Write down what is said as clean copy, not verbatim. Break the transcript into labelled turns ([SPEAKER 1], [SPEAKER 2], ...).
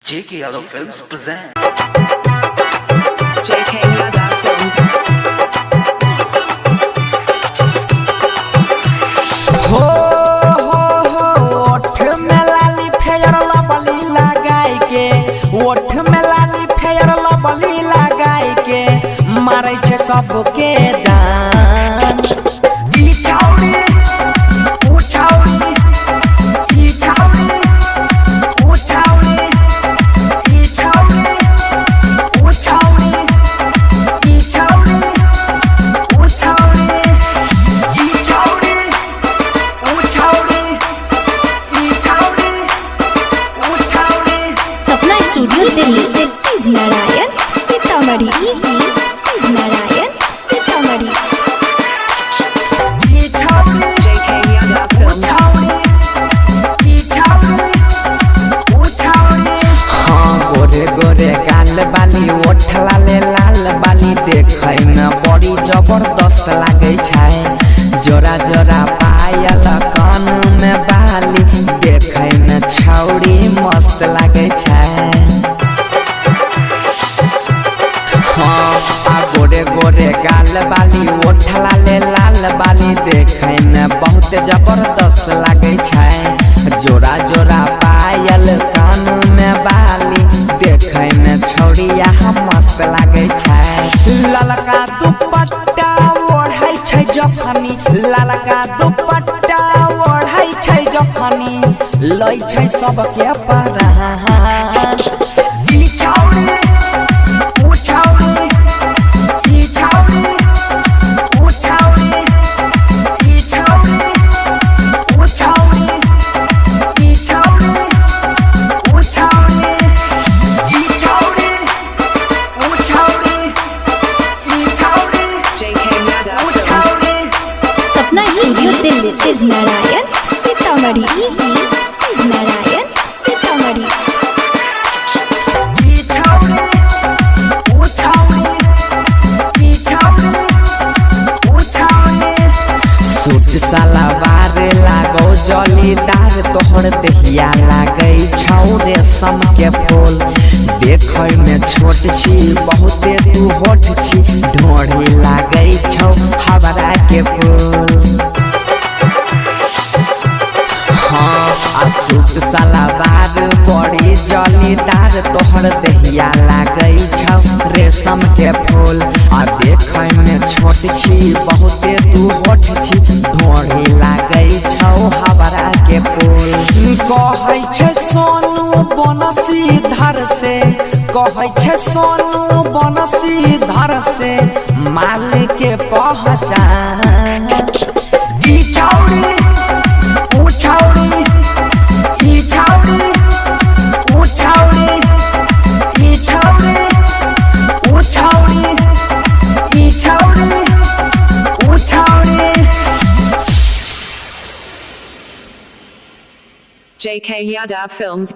[SPEAKER 1] JK Yadav Films present.
[SPEAKER 2] JK Yadav Films.
[SPEAKER 3] हो ओठ में लाली फेयर लबली लगाई के ओठ में लाली फेयर लबली लगाई के मारै छे सबके जान ई छौरी ऊ छौरी ई छौरी ऊ छौरी ई छौरी ऊ छौरी ई छौरी ऊ छौरी ई छौरी
[SPEAKER 4] Sapna studio Delhi. Shiv Narayan Sitamarhi. Shiv Narayan Sitamarhi.
[SPEAKER 2] JK Yadav Films.
[SPEAKER 3] हाँ गोरे गोरे गाल बाली ओठ लाले लाल बाली देखै में बड़ी जबरदस्त लागे छै जोरा जोरा पायल कान में बाली देखै में छौरी मस्त लागे छै हाँ आ गोरे गोरे गाल बाली ओठ लाले लाल बाली देखै में बहुत जबरदस्त लागे छै जोरा जोरा पायल कान में बाली देखै में छौरिया मस्त लागे छै ललका दुपट्टा ओढ़ै छै जखनी ललका दुपट्टा ओढ़ै छै जखनी लै छै सबके परान ई छौरी ऊ छौरी ई छौरी ऊ छौरी ई छौरी ऊ छौरी ई छौरी ऊ छौरी ई छौरी ऊ छौरी ई छौरी
[SPEAKER 2] JK Yadav
[SPEAKER 3] ऊ
[SPEAKER 2] Films.
[SPEAKER 3] छौरी
[SPEAKER 4] सपना स्टूडियो दिल्ली। शिव नारायण सीतामढ़ी। शिव नारायण सीतामढ़ी।
[SPEAKER 3] ई छौरी ऊ छौरी ई छौरी ऊ छौरी सूट सलवार लागो जलीदार तोहर देहिया लागै छौ रेशम के फूल देखै में छोट छी बहुते तू होठ छी ढोढ़ी लागै छौ हवरा के फूल हाँ आ सूट सलवार बड़ी जलीदार तोहर देहिया लागै छौ रेशम के फूल आ देखै में छोट छी बहुते तू होठ छी ढोढ़ी लागै छौ हवरा के फूल कहै छै सोनू बनसी धर से कहै छै सोनू बनसी धर से माल के पहचान ई छौरी ऊ छौरी ई छौरी ऊ छौरी ई छौरी ऊ छौरी ई छौरी ऊ छौरी
[SPEAKER 2] JK Yadav Films.